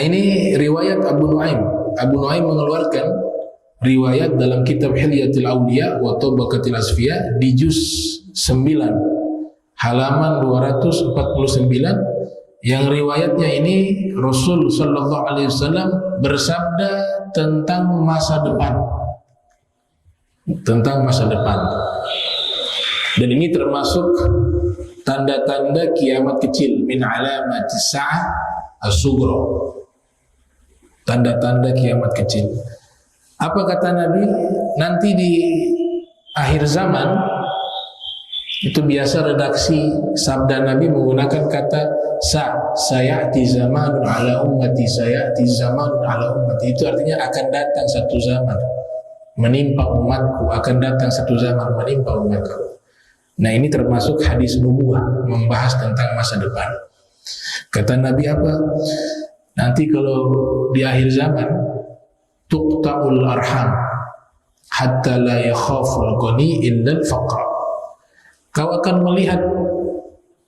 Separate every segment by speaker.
Speaker 1: ini riwayat Abu Nuaim. Abu Nuaim mengeluarkan riwayat dalam kitab Hilyatul Awliya wa Tabaqatil Asfiya di juz 9 halaman 249, yang riwayatnya ini Rasul sallallahu alaihi wasallam bersabda tentang masa depan. Tentang masa depan. Dan ini termasuk tanda-tanda kiamat kecil, min alamati sa'ah as-sughra. Tanda-tanda kiamat kecil. Apa kata Nabi? Nanti di akhir zaman, itu biasa redaksi sabda Nabi menggunakan kata sayati zamanun ala ummati, sayati zamanun ala ummati. Itu artinya akan datang satu zaman menimpa umatku, akan datang satu zaman menimpa umatku. Nah, ini termasuk hadis nubuwah, membahas tentang masa depan. Kata Nabi apa? Nanti kalau di akhir zaman, tuqta'ul arham hatta la yakhaful ghani illa al-faqr. Kau akan melihat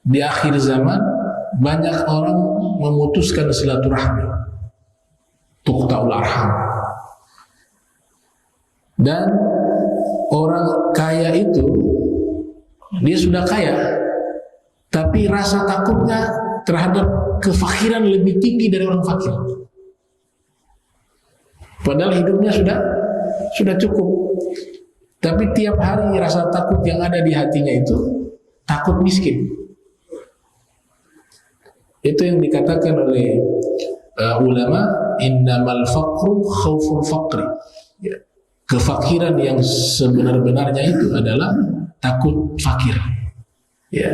Speaker 1: di akhir zaman banyak orang memutuskan silaturahmi. Tuqta'ul arham. Dan orang kaya itu dia sudah kaya, tapi rasa takutnya terhadap kefakiran lebih tinggi dari orang fakir. Padahal hidupnya sudah cukup, tapi tiap hari rasa takut yang ada di hatinya itu takut miskin. Itu yang dikatakan oleh ulama, innamal faqru khauful faqri. Ya. Kefakiran yang sebenar-benarnya itu adalah takut fakir. Ya.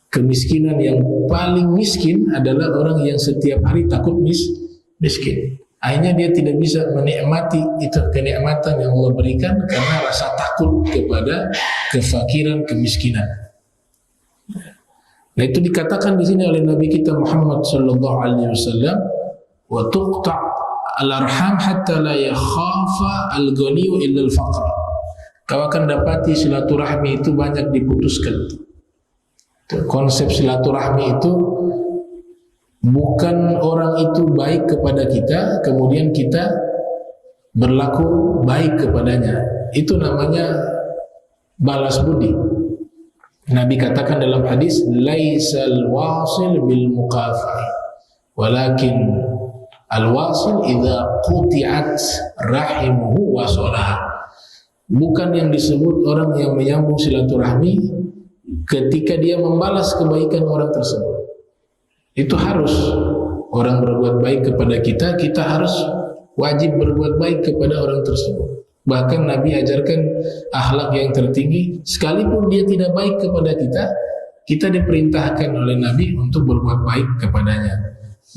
Speaker 1: Kemiskinan yang paling miskin adalah orang yang setiap hari takut miskin. Akhirnya dia tidak bisa menikmati itu kenikmatan yang Allah berikan karena rasa takut kepada kefakiran, kemiskinan. Nah, itu dikatakan di sini oleh Nabi kita Muhammad sallallahu alaihi wasallam, wa tuqta' al-arham hatta la yakhafa al-ghaniyu illa al-faqra. Kau akan dapati silaturahmi itu banyak diputuskan. Konsep silaturahmi itu bukan orang itu baik kepada kita, kemudian kita berlaku baik kepadanya. Itu namanya balas budi. Nabi katakan dalam hadis, laisal wasil bil muqafi, walakin al-wasil idza quti'at rahimuhu wa shalah. Bukan yang disebut orang yang menyambung silaturahmi ketika dia membalas kebaikan orang tersebut. Itu harus orang berbuat baik kepada kita, kita harus wajib berbuat baik kepada orang tersebut. Bahkan Nabi ajarkan akhlak yang tertinggi, sekalipun dia tidak baik kepada kita, kita diperintahkan oleh Nabi untuk berbuat baik kepadanya.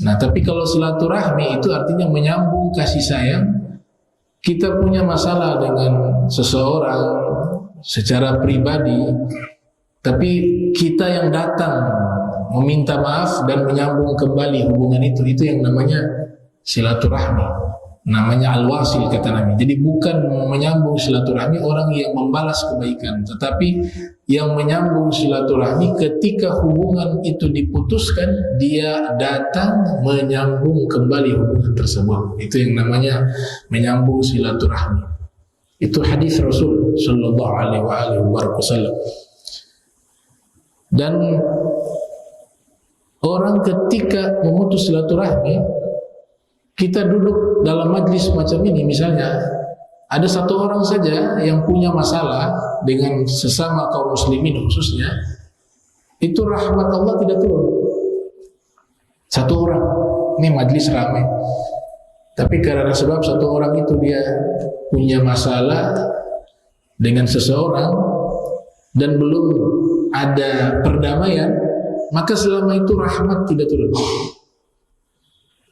Speaker 1: Nah, tapi kalau silaturahmi itu artinya menyambung kasih sayang. Kita punya masalah dengan seseorang secara pribadi, tapi kita yang datang meminta maaf dan menyambung kembali hubungan itu yang namanya silaturahmi. Namanya al-wasil kata Nabi. Jadi bukan menyambung silaturahmi orang yang membalas kebaikan, tetapi yang menyambung silaturahmi ketika hubungan itu diputuskan, dia datang menyambung kembali hubungan tersebut. Itu yang namanya menyambung silaturahmi. Itu hadis Rasul sallallahu alaihi wasallam. Dan orang ketika memutus silaturahmi, kita duduk dalam majlis macam ini, misalnya ada satu orang saja yang punya masalah dengan sesama kaum muslimin khususnya, itu rahmat Allah tidak turun. Satu orang, ini majlis ramai, tapi karena sebab satu orang itu dia punya masalah dengan seseorang dan belum ada perdamaian, maka selama itu rahmat tidak turun.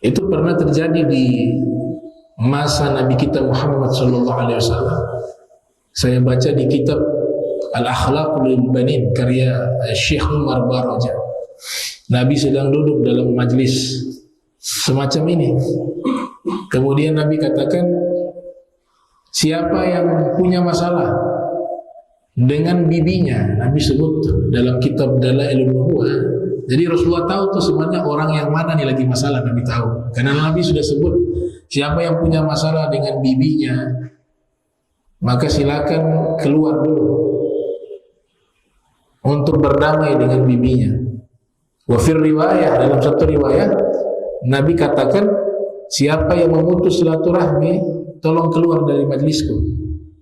Speaker 1: Itu pernah terjadi di masa Nabi kita Muhammad sallallahu alaihi wasallam. Saya baca di kitab Al-Akhlaqul Banin karya Syekh Umar Baraja. Nabi sedang duduk dalam majlis semacam ini. Kemudian Nabi katakan, siapa yang punya masalah dengan bibinya, Nabi sebut dalam kitab Dalailun Nubuwah, Jadi Rasulullah tahu tuh sebenarnya orang yang mana nih lagi masalah, Nabi tahu. Karena Nabi sudah sebut, siapa yang punya masalah dengan bibinya, maka silakan keluar dulu untuk berdamai dengan bibinya. Wa fir riwayah, dalam satu riwayat Nabi katakan, siapa yang memutus silaturahmi, tolong keluar dari majlisku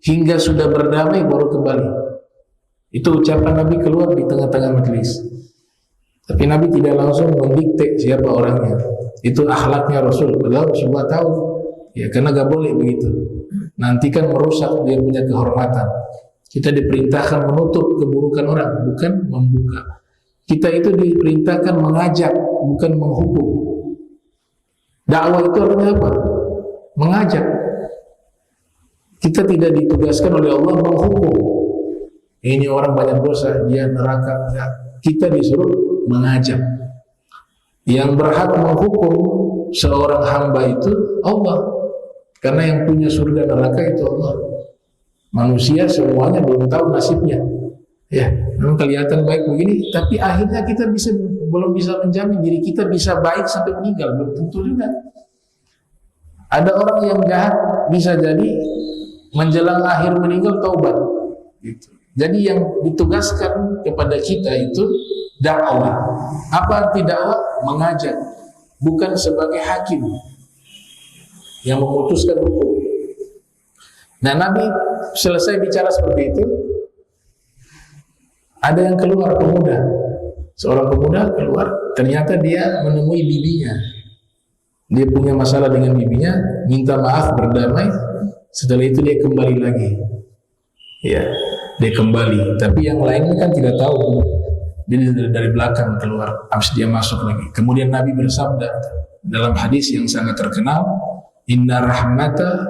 Speaker 1: hingga sudah berdamai baru kembali. Itu ucapan Nabi keluar di tengah-tengah majlis. Tapi Nabi tidak langsung mendikte siapa orangnya. Itu akhlaknya Rasul. Padahal Rasulullah tahu, ya, karena gak boleh begitu. Nanti kan merusak dia punya kehormatan. Kita diperintahkan menutup keburukan orang, bukan membuka. Kita itu diperintahkan mengajak, bukan menghukum. Dakwah itu artinya apa? Mengajak. Kita tidak ditugaskan oleh Allah menghukum. Ini orang banyak dosa, dia neraka. Ya. Kita disuruh mengajak. Yang berhak menghukum seorang hamba itu Allah. Karena yang punya surga neraka itu Allah. Manusia semuanya belum tahu nasibnya. Ya, memang kelihatan baik begini, tapi akhirnya kita belum bisa menjamin diri kita bisa baik sampai meninggal, belum tentu juga. Ada orang yang jahat bisa jadi menjelang akhir meninggal taubat. Gitu. Jadi yang ditugaskan kepada kita itu dakwah. Apa arti dakwah? Mengajak, bukan sebagai hakim yang memutuskan hukum. Nah, Nabi selesai bicara seperti itu, ada yang keluar pemuda. Seorang pemuda keluar, ternyata dia menemui bibinya. Dia punya masalah dengan bibinya, minta maaf, berdamai. Setelah itu dia kembali lagi. Ya, dia kembali. Tapi yang lain kan tidak tahu. Dia dari belakang keluar, habis dia masuk lagi. Kemudian Nabi bersabda dalam hadis yang sangat terkenal, Inna rahmata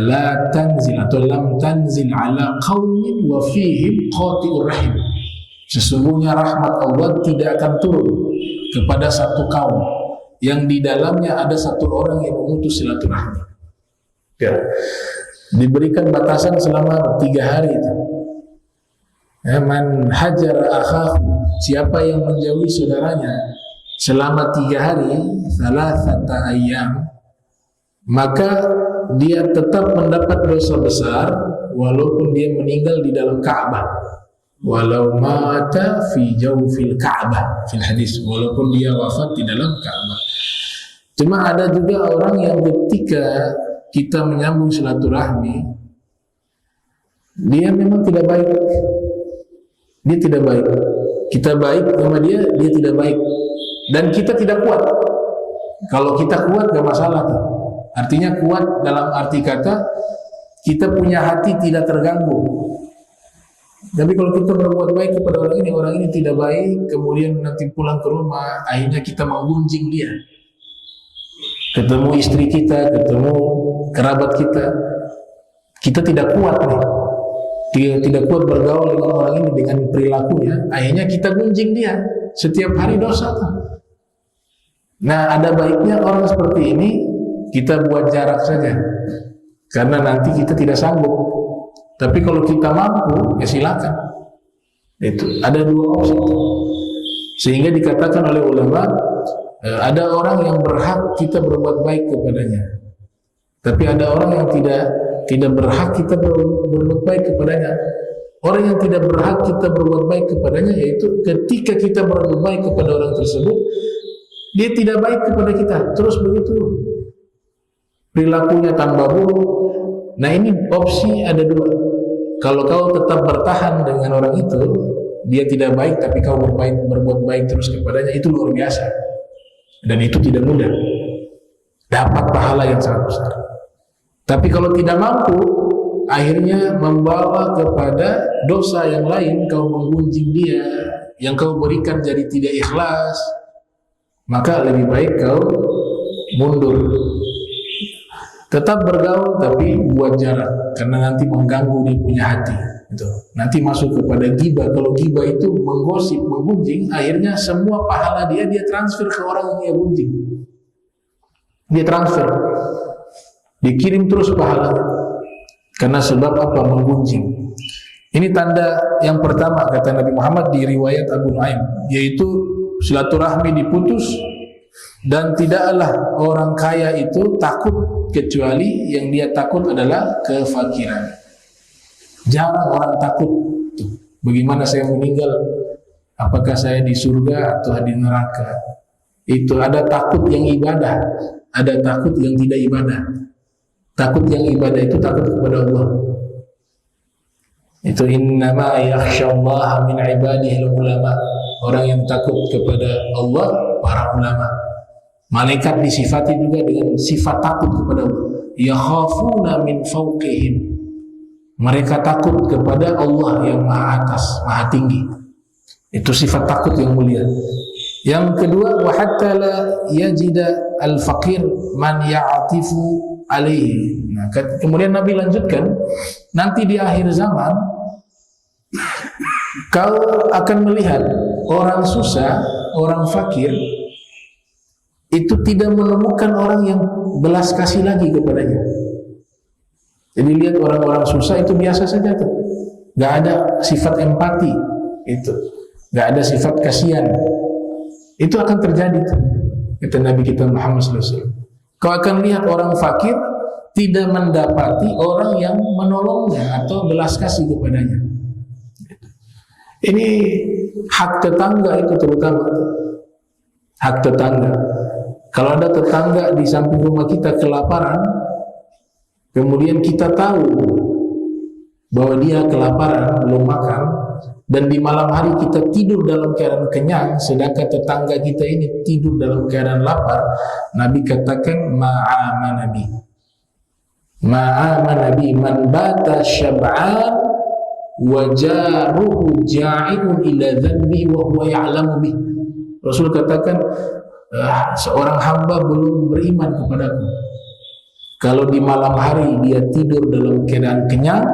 Speaker 1: la tanzil atau lam tanzil ala qaumin wa fihim qati'ur rahim. Sesungguhnya rahmat Allah tidak akan turun kepada satu kaum yang di dalamnya ada satu orang yang memutus silaturahmi. Ya. Diberikan batasan selama 3 hari itu. Ya, man hajar akhahu, siapa yang menjauhi saudaranya selama 3 hari, salasata ayyam, maka dia tetap mendapat dosa besar walaupun dia meninggal di dalam Ka'bah. Walau mata fi jawfil Ka'bah, fil hadis, walaupun dia wafat di dalam Ka'bah. Cuma ada juga orang yang ketika kita menyambung silaturahmi, dia memang tidak baik. Dia tidak baik. Kita baik sama dia, dia tidak baik. Dan kita tidak kuat. Kalau kita kuat gak masalah tuh. Artinya kuat dalam arti kata kita punya hati tidak terganggu. Tapi kalau kita berbuat baik kepada orang ini tidak baik, kemudian nanti pulang ke rumah, akhirnya kita menggunjing dia. Ketemu istri kita, ketemu kerabat kita tidak kuat nih. Tidak kuat bergaul dengan orang ini dengan perilakunya, akhirnya kita gunjing dia. Setiap hari dosa tuh. Nah, ada baiknya orang seperti ini kita buat jarak saja, karena nanti kita tidak sanggup. Tapi kalau kita mampu, ya silakan. Itu ada 2 opsi. Sehingga dikatakan oleh ulama, ada orang yang berhak kita berbuat baik kepadanya, tapi ada orang yang tidak berhak kita berbuat baik kepadanya. Orang yang tidak berhak kita berbuat baik kepadanya yaitu ketika kita berbuat baik kepada orang tersebut, dia tidak baik kepada kita, terus begitu. Perilakunya tambah buruk. Nah, ini opsi ada 2. Kalau kau tetap bertahan dengan orang itu, dia tidak baik tapi kau berbuat baik terus kepadanya, itu luar biasa. Dan itu tidak mudah. Dapat pahala yang sangat besar. Tapi kalau tidak mampu, akhirnya membawa kepada dosa yang lain, kau menggunjing dia, yang kau berikan jadi tidak ikhlas, maka lebih baik kau mundur. Tetap bergaul tapi buat jarak, karena nanti mengganggu dia punya hati. Gitu. Nanti masuk kepada ghibah. Kalau ghibah itu menggosip, menggunjing, akhirnya semua pahala dia transfer ke orang yang dia gunjing. Dia transfer, dikirim terus pahalanya. Karena sebab apa? Menggunjing. Ini tanda yang pertama kata Nabi Muhammad di riwayat Abu Nuaim, yaitu silaturahmi diputus dan tidaklah orang kaya itu takut kecuali yang dia takut adalah kefakiran. Jarang orang takut. Bagaimana saya meninggal? Apakah saya di surga atau di neraka? Itu ada takut yang ibadah, ada takut yang tidak ibadah. Takut yang ibadah itu takut kepada Allah. Itu innama yakhsyallaha min ibadihi ulama. Orang yang takut kepada Allah para ulama. Malaikat disifati juga dengan sifat takut kepada Allah. Yakhafuna min fawqihim. Mereka takut kepada Allah yang maha atas, maha tinggi. Itu sifat takut yang mulia. Yang kedua, wa hatta la yajida al-faqir man ya'atifu alaihi. Nah, kemudian Nabi lanjutkan, nanti di akhir zaman kau akan melihat orang susah, orang fakir itu tidak menemukan orang yang belas kasih lagi kepadanya. Jadi lihat orang-orang susah itu biasa saja tuh, nggak ada sifat empati, itu nggak ada sifat kasihan. Itu akan terjadi tuh, kata Nabi kita Muhammad SAW. Kau akan lihat orang fakir tidak mendapati orang yang menolongnya atau belas kasih kepadanya. Ini hak tetangga itu terutama, hak tetangga. Kalau ada tetangga di samping rumah kita kelaparan, kemudian kita tahu bahwa dia kelaparan, belum makan, dan di malam hari kita tidur dalam keadaan kenyang, sedangkan tetangga kita ini tidur dalam keadaan lapar, Nabi katakan ma'ama Nabi man bata syab'an wa jaruhu ja'idun ila dhanbihi wa huwa ya'lamu bih. Rasul katakan, seorang hamba belum beriman kepadaku kalau di malam hari dia tidur dalam keadaan kenyang,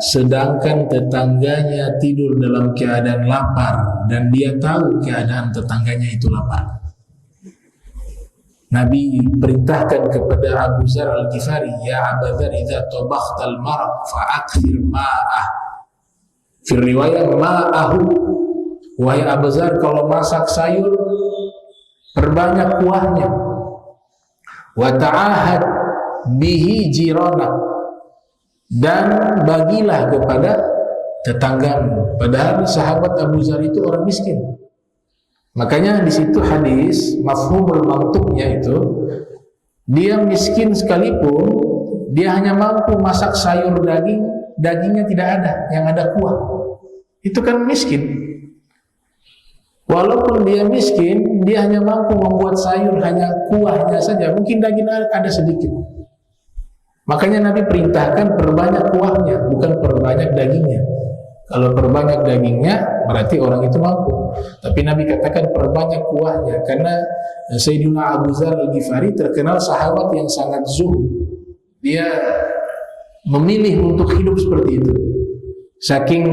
Speaker 1: sedangkan tetangganya tidur dalam keadaan lapar dan dia tahu keadaan tetangganya itu lapar. Nabi perintahkan kepada Abu Dzar Al-Ghifari, ya Abu Dzar, idza tabakhtal maraq fa'akthir ma'ah. Fi riwayat ma'ahu. Wahai Abu Dzar, kalau masak sayur perbanyak kuahnya. Wa ta'ahad bihi jirana, dan bagilah kepada tetanggamu. Padahal sahabat Abu Dzar itu orang miskin. Makanya di situ hadis mafhumul mantuknya itu, dia miskin sekalipun dia hanya mampu masak sayur daging, dagingnya tidak ada, yang ada kuah. Itu kan miskin. Walaupun dia miskin, dia hanya mampu membuat sayur hanya kuahnya saja, mungkin dagingnya ada sedikit. Makanya Nabi perintahkan perbanyak kuahnya, bukan perbanyak dagingnya. Kalau perbanyak dagingnya berarti orang itu mampu. Tapi Nabi katakan perbanyak kuahnya, karena Sayyidina Abu Dzar Al-Ghifari terkenal sahabat yang sangat zuhud. Dia memilih untuk hidup seperti itu. Saking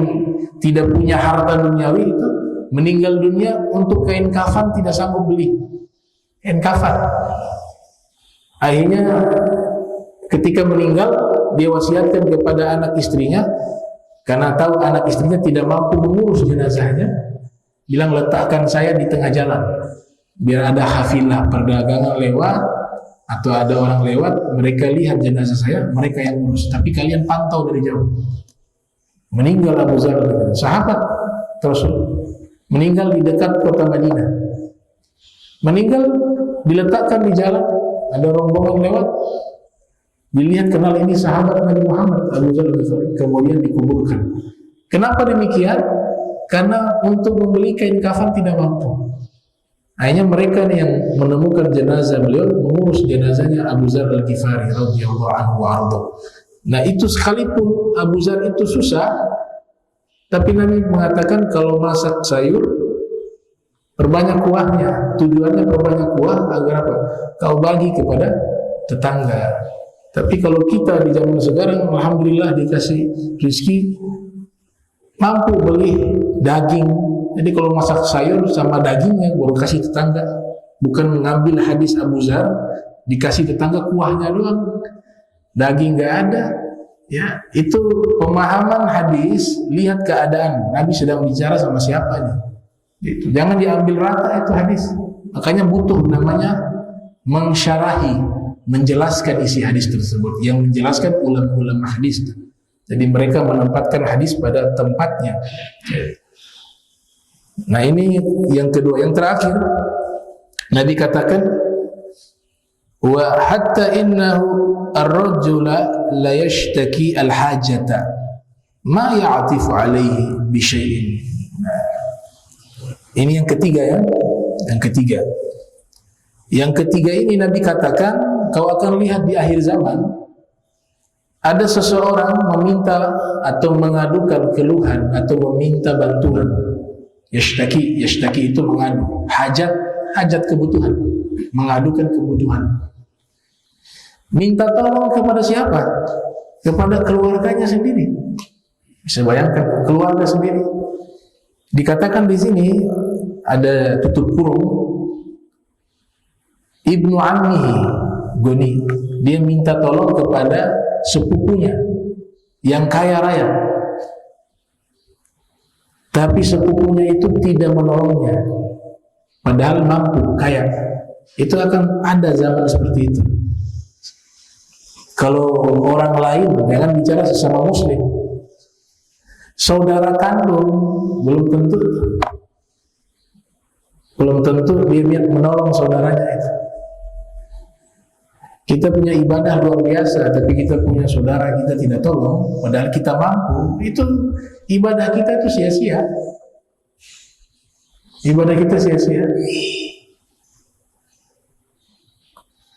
Speaker 1: tidak punya harta duniawi itu, meninggal dunia untuk kain kafan tidak sanggup beli kain kafan. Akhirnya ketika meninggal, dia wasiatkan kepada anak istrinya, karena tahu anak istrinya tidak mampu mengurus jenazahnya, bilang letakkan saya di tengah jalan, biar ada hafilah perdagangan lewat atau ada orang lewat, mereka lihat jenazah saya, mereka yang urus, tapi kalian pantau dari jauh. Meninggal Abu Dzar, sahabat Rasul, meninggal di dekat kota Madinah. Meninggal diletakkan di jalan, ada rombongan lewat, dilihat kenal ini sahabat Nabi Muhammad, Abu Dzar Al-Ghifari, kemudian dikuburkan. Kenapa demikian? Karena untuk membeli kain kafan tidak mampu. Akhirnya mereka yang menemukan jenazah beliau, mengurus jenazahnya Abu Dzar Al-Ghifari radhiyallahu anhu wa arda. Nah, itu sekalipun Abu Dzar itu susah, tapi Nabi mengatakan kalau masak sayur perbanyak kuahnya. Tujuannya perbanyak kuah agar apa? Kau bagi kepada tetangga. Tapi kalau kita di zaman sekarang, alhamdulillah dikasih rezeki, mampu beli daging. Jadi kalau masak sayur sama dagingnya baru kasih tetangga. Bukan mengambil hadis Abu Dzar, dikasih tetangga kuahnya doang, daging nggak ada. Ya, itu pemahaman hadis, lihat keadaan Nabi sedang bicara sama siapa nih. Itu jangan diambil rata itu hadis. Makanya butuh namanya mensyarahi, menjelaskan isi hadis tersebut. Yang menjelaskan ulama-ulama hadis. Jadi mereka menempatkan hadis pada tempatnya. Nah, ini yang kedua. Yang terakhir, Nabi katakan, wa hatta innahu ar-rajula la yashtaki al-hajata ma ya'tifu alaihi bi syai'in. Ini yang ketiga ya. Yang ketiga ini Nabi katakan, kau akan lihat di akhir zaman ada seseorang meminta atau mengadukan keluhan atau meminta bantuan. Yashtaki itu mengadu, hajat kebutuhan, mengadukan kebutuhan. Minta tolong kepada siapa? Kepada keluarganya sendiri. Bisa bayangkan, keluarga sendiri. Dikatakan di sini ada tutup kurung, ibnu ammihi goni, dia minta tolong kepada sepupunya yang kaya raya, tapi sepupunya itu tidak menolongnya, padahal mampu, kaya. Itu akan ada zaman seperti itu. Kalau orang lain, jangan bicara sesama muslim, saudara kandung belum tentu dia menolong saudaranya itu. Kita punya ibadah luar biasa, tapi kita punya saudara kita tidak tolong, padahal kita mampu, itu ibadah kita itu sia-sia. Ibadah kita sia-sia.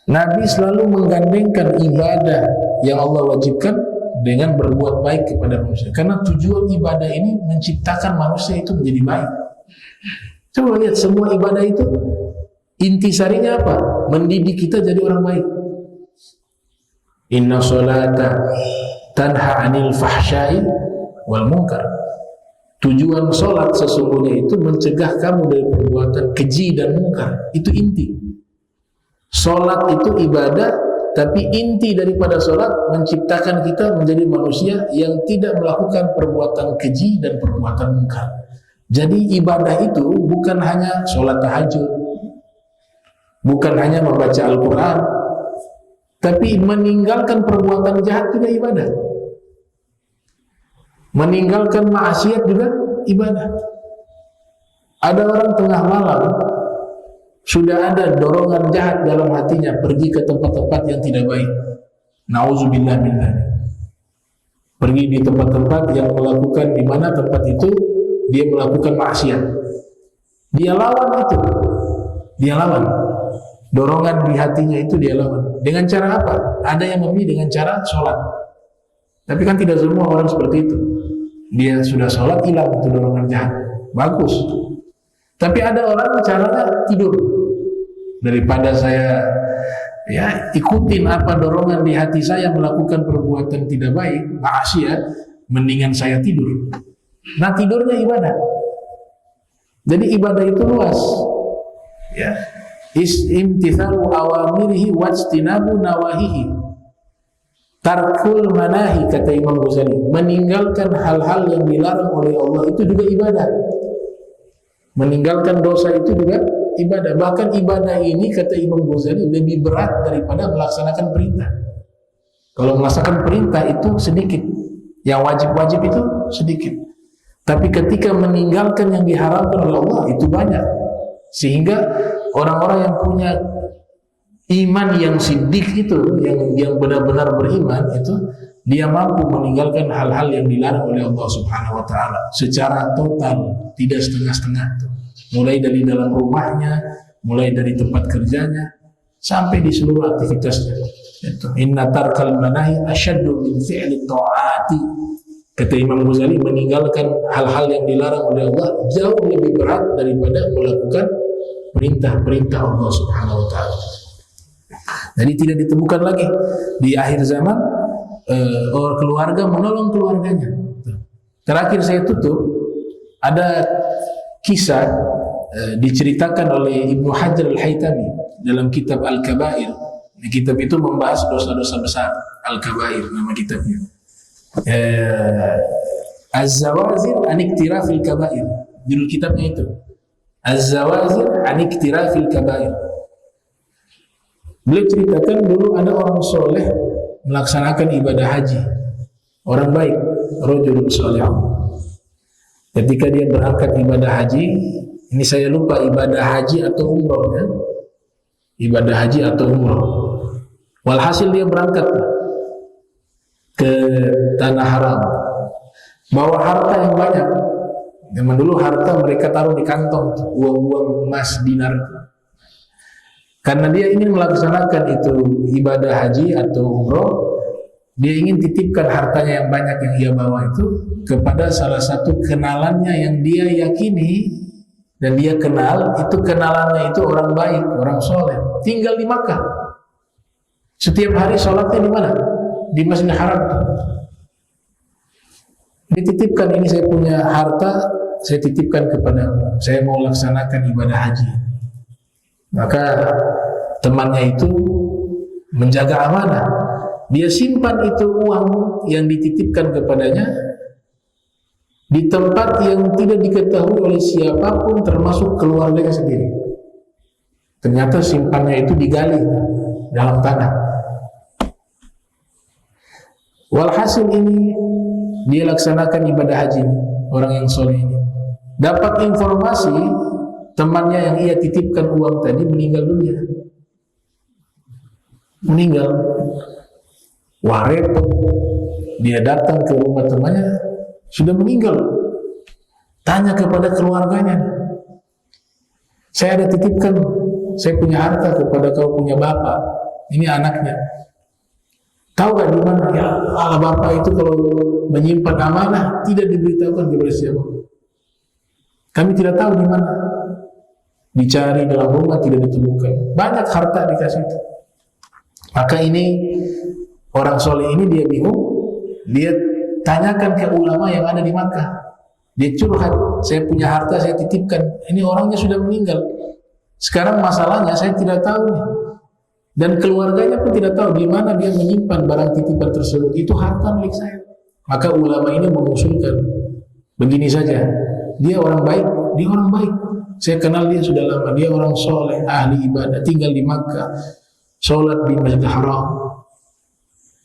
Speaker 1: Nabi selalu menggandengkan ibadah yang Allah wajibkan dengan berbuat baik kepada manusia. Karena tujuan ibadah ini menciptakan manusia itu menjadi baik. Coba lihat, semua ibadah itu intisarinya apa? Mendidik kita jadi orang baik. Inna sholata tanha anil fahsyai wal munkar. Tujuan sholat sesungguhnya itu mencegah kamu dari perbuatan keji dan munkar. Itu inti. Sholat itu ibadah, tapi inti daripada sholat menciptakan kita menjadi manusia yang tidak melakukan perbuatan keji dan perbuatan munkar. Jadi ibadah itu bukan hanya sholat tahajud, bukan hanya membaca Al-Quran, tapi meninggalkan perbuatan jahat juga ibadah, meninggalkan maksiat juga ibadah. Ada orang tengah malam sudah ada dorongan jahat dalam hatinya, pergi ke tempat-tempat yang tidak baik. Nauzubillah min dzalik. Pergi di tempat-tempat yang melakukan, di mana tempat itu dia melakukan maksiat. Dia lawan itu. Dia lawan. Dorongan di hatinya itu dia lawan. Dengan cara apa? Ada yang memilih dengan cara sholat. Tapi kan tidak semua orang seperti itu. Dia sudah sholat, hilang itu dorongan jahat. Bagus. Tapi ada orang caranya tidur. Daripada saya ikutin apa dorongan di hati saya melakukan perbuatan tidak baik, maksiat, mendingan saya tidur. Nah, tidurnya ibadah. Jadi ibadah itu luas. Ya. Imtithalu awamirihi wajtinabu nawahihi. Tarkul manahi, kata Imam Ghazali, meninggalkan hal-hal yang dilarang oleh Allah itu juga ibadah. Meninggalkan dosa itu juga ibadah. Bahkan ibadah ini, kata Imam Ghazali, lebih berat daripada melaksanakan perintah. Kalau melaksanakan perintah itu sedikit, yang wajib-wajib itu sedikit. Tapi ketika meninggalkan yang diharamkan oleh Allah itu banyak. Sehingga orang-orang yang punya iman yang siddiq itu, yang benar-benar beriman itu, dia mampu meninggalkan hal-hal yang dilarang oleh Allah Subhanahu wa taala secara total, tidak setengah-setengah. Mulai dari dalam rumahnya, mulai dari tempat kerjanya, sampai di seluruh aktivitasnya. Inna tarkal manahi asyaddu min fi'li ta'ati. Kata Imam Ghazali, meninggalkan hal-hal yang dilarang oleh Allah jauh lebih berat daripada melakukan perintah-perintah Allah Subhanahu wa taala. Jadi tidak ditemukan lagi di akhir zaman orang keluarga menolong keluarganya. Terakhir saya tutup, ada kisah diceritakan oleh Ibnu Hajar Al-Haytami dalam kitab Al-Kabair. Kitab itu membahas dosa-dosa besar, Al-Kabair nama kitabnya. Az-Zawazir an iktirafil kabair. Judul kitabnya itu. Az-Zawazir an iktirafil kabair. Beliau ceritakan dulu ada orang soleh melaksanakan ibadah haji. Orang baik, rajulun soleh. Ketika dia berangkat ibadah haji, ini saya lupa ibadah haji atau umroh ya. Ibadah haji atau umroh. Walhasil dia berangkat ke tanah haram, bawa harta yang banyak. Zaman dulu harta mereka taruh di kantong, uang-uang emas dinar. Karena dia ingin melaksanakan itu ibadah haji atau umroh, dia ingin titipkan hartanya yang banyak yang ia bawa itu kepada salah satu kenalannya yang dia yakini dan dia kenal, itu kenalannya itu orang baik, orang soleh, tinggal di Makkah. Setiap hari sholatnya di mana? Di Masjidil Haram. Dititipkan, ini saya punya harta, saya titipkan kepada, saya mau laksanakan ibadah haji. Maka temannya itu menjaga amanah. Dia simpan itu uang yang dititipkan kepadanya di tempat yang tidak diketahui oleh siapapun termasuk keluarganya sendiri. Ternyata simpannya itu digali dalam tanah. Walhasil ini dia laksanakan ibadah haji, orang yang soleh ini dapat informasi temannya yang ia titipkan uang tadi meninggal dunia. Meninggal. Wah, repot. Dia datang ke rumah temannya, sudah meninggal. Tanya kepada keluarganya, saya ada titipkan, saya punya harta kepada kau punya bapak, ini anaknya. Tahu gak di mana? Ya, bapak itu kalau menyimpan amanah tidak diberitahukan kepada siapa. Kami tidak tahu di mana. Dicari dalam rumah tidak ditemukan. Banyak harta dikasih itu. Maka ini orang soleh ini dia bingung. Dia tanyakan ke ulama yang ada di Makkah. Dia curhat, saya punya harta saya titipkan. Ini orangnya sudah meninggal. Sekarang masalahnya saya tidak tahu nih. Dan keluarganya pun tidak tahu di mana dia menyimpan barang titipan tersebut. Itu harta milik saya. Maka ulama ini mengusulkan begini saja. Dia orang baik, dia orang baik. Saya kenal dia sudah lama. Dia orang soleh, ahli ibadah, tinggal di Makkah, sholat di Masjidil Haram.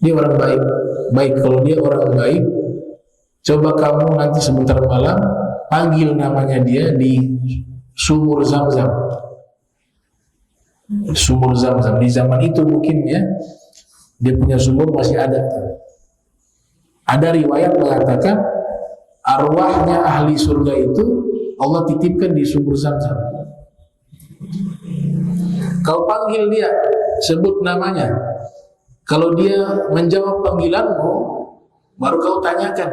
Speaker 1: Dia orang baik. Baik, kalau dia orang baik, coba kamu nanti sebentar malam panggil namanya dia di sumur Zam-Zam. Sumur Zam-Zam di zaman itu mungkin ya, dia punya sumur masih ada. Ada riwayat mengatakan arwahnya ahli surga itu Allah titipkan di sumur Zam-Zam. Kau panggil dia, sebut namanya. Kalau dia menjawab panggilanmu, baru kau tanyakan,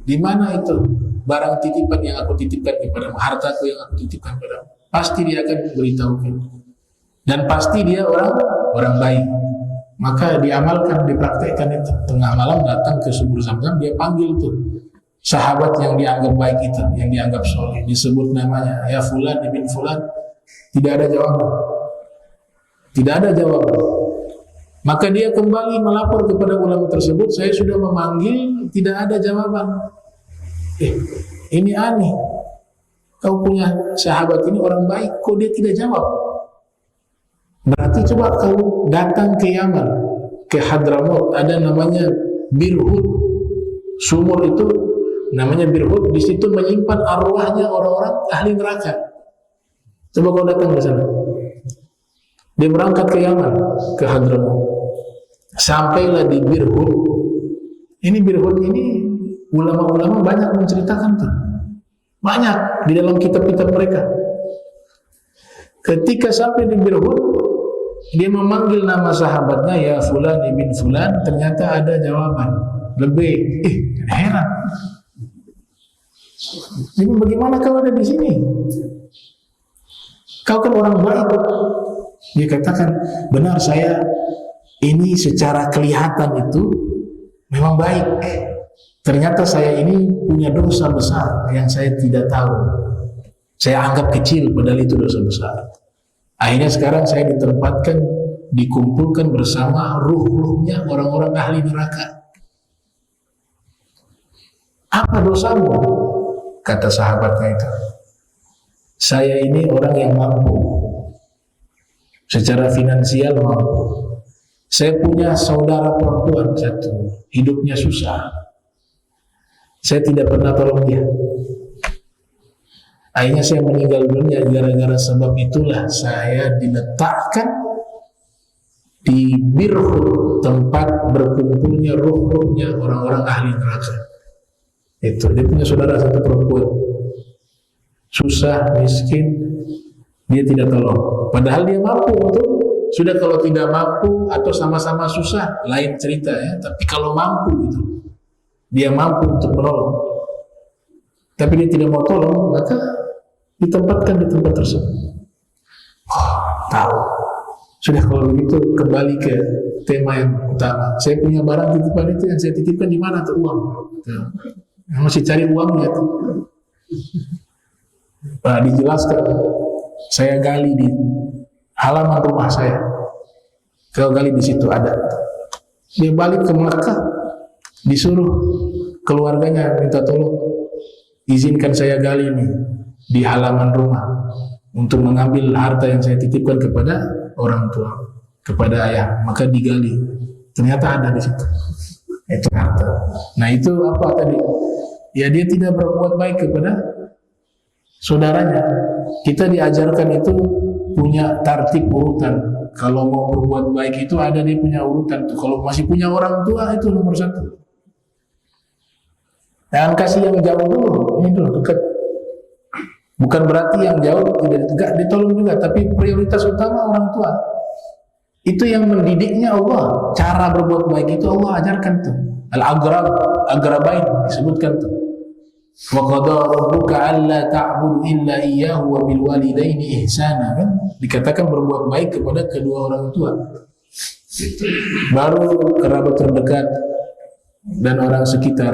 Speaker 1: di mana itu barang titipan yang aku titipkan kepadamu, hartaku yang aku titipkan kepadamu. Pasti dia akan memberitahukan. Dan pasti dia orang baik. Maka diamalkan, dipraktekkan itu. Tengah malam datang ke sumur Zam-Zam, dia panggil tuh sahabat yang dianggap baik itu, yang dianggap soleh, disebut namanya, ya fulan ibn fulan. Tidak ada jawaban. Tidak ada jawaban. Maka dia kembali melapor kepada ulama tersebut, saya sudah memanggil, tidak ada jawaban. Ini aneh. Kau punya sahabat ini orang baik, kok dia tidak jawab? Berarti coba kau datang ke Yaman, ke Hadramaut, ada namanya Bir Hud. Sumur itu namanya Bir Hud, di situ menyimpan arwahnya orang-orang ahli neraka. Coba kau datang ke sana. Dia berangkat ke Yaman, ke Hadramaut. Sampailah di Bir Hud. Ini Bir Hud ini ulama-ulama banyak menceritakan tuh. Banyak di dalam kitab-kitab mereka. Ketika sampai di Bir Hud, dia memanggil nama sahabatnya, ya fulan ibn fulan, ternyata ada jawaban. Lebih, heran. Ini bagaimana kau ada di sini? Kau kan orang baik. Dia katakan, benar saya ini secara kelihatan itu memang baik. Ternyata saya ini punya dosa besar yang saya tidak tahu. Saya anggap kecil, padahal itu dosa besar. Akhirnya sekarang saya ditempatkan, dikumpulkan bersama ruh-ruhnya orang-orang ahli neraka. Apa dosamu? Kata sahabatnya itu, saya ini orang yang mampu, secara finansial mampu. Saya punya saudara perempuan satu, hidupnya susah. Saya tidak pernah tolong dia. Akhirnya saya meninggal dunia gara-gara sebab itulah saya diletakkan di birhut, tempat berkumpulnya ruh-ruhnya orang-orang ahli neraka. Itu dia punya saudara satu perempuan, susah, miskin, dia tidak tolong. Padahal dia mampu untuk, sudah kalau tidak mampu atau sama-sama susah lain cerita ya. Tapi kalau mampu itu, dia mampu untuk menolong, tapi dia tidak mau tolong, maka ditempatkan di tempat tersebut. Tahu. Sudah kalau begitu kembali ke tema yang utama. Saya punya barang titipan itu, yang saya titipkan di mana tuh? Uang. Masih cari uangnya tuh. Nah, dijelaskan. Saya gali di halaman rumah saya. Kalau gali di situ ada. Dia balik ke Makkah, disuruh keluarganya minta tolong, izinkan saya gali nih di halaman rumah untuk mengambil harta yang saya titipkan kepada orang tua, kepada ayah. Maka digali, ternyata ada di situ. Itu harta. Nah itu apa tadi? Ya dia tidak berbuat baik kepada saudaranya. Kita diajarkan itu punya tertib urutan. Kalau mau berbuat baik itu ada, dia punya urutan tuh. Kalau masih punya orang tua itu nomor satu. Jangan kasih yang jauh dulu, ini dulu dekat. Bukan berarti yang jauh tidak ditolong juga, tapi prioritas utama orang tua. Itu yang mendidiknya Allah. Cara berbuat baik itu Allah ajarkan tuh. Al-Agrabain disebutkan tuh. Wa qada rabbuka alla ta'budu illa iyyahu wa bil walidaini ihsana, kan? Dikatakan berbuat baik kepada kedua orang tua. Baru kerabat terdekat dan orang sekitar.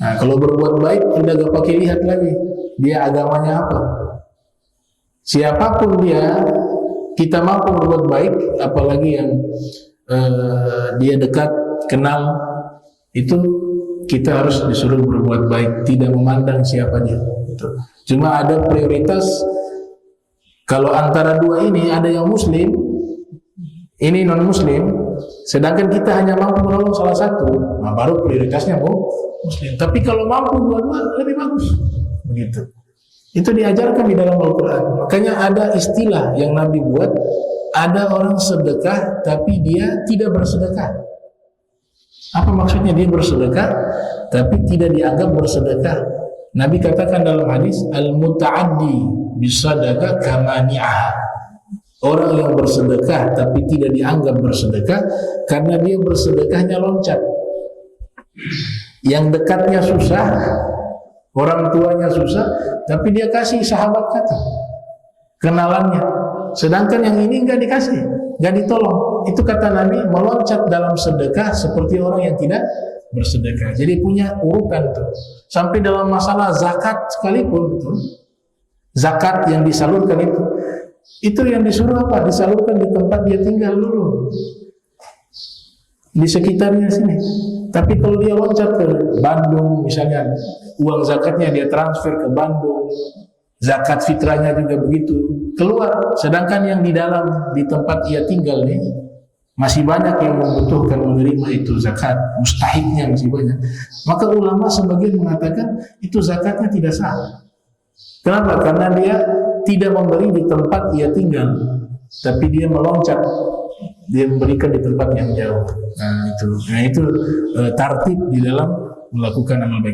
Speaker 1: Nah, kalau berbuat baik sudah gak pakai lihat lagi dia agamanya apa. Siapapun dia, kita mampu berbuat baik, apalagi yang dia dekat, kenal, itu kita harus disuruh berbuat baik, tidak memandang siapa dia. Cuma ada prioritas. Kalau antara dua ini ada yang muslim, ini non muslim, sedangkan kita hanya mampu menolong salah satu, nah baru prioritasnya muslim. Tapi kalau mampu dua-dua lebih bagus. Begitu. Itu diajarkan di dalam Al-Quran. Makanya ada istilah yang Nabi buat, ada orang sedekah tapi dia tidak bersedekah. Apa maksudnya dia bersedekah tapi tidak dianggap bersedekah? Nabi katakan dalam hadis, al-muta'addi bisadaqah kamani'ah. Orang yang bersedekah tapi tidak dianggap bersedekah karena dia bersedekahnya loncat. Yang dekatnya susah, orang tuanya susah, tapi dia kasih sahabatnya tuh, kenalannya. Sedangkan yang ini enggak dikasih, enggak ditolong. Itu kata Nabi, meloncat dalam sedekah seperti orang yang tidak bersedekah. Jadi punya urutan tuh. Sampai dalam masalah zakat sekalipun tuh, zakat yang disalurkan itu yang disuruh apa? Disalurkan di tempat dia tinggal dulu, di sekitarnya sini. Tapi kalau dia loncat ke Bandung misalnya, uang zakatnya dia transfer ke Bandung, zakat fitrahnya juga begitu, keluar. Sedangkan yang di dalam, di tempat ia tinggal nih, masih banyak yang membutuhkan menerima itu zakat, mustahiknya masih banyak. Maka ulama sebagian mengatakan itu zakatnya tidak sah. Kenapa? Karena dia tidak memberi di tempat ia tinggal, tapi dia meloncat, dia memberikan di tempat yang jauh. Nah itu tartib di dalam melakukan amal baik.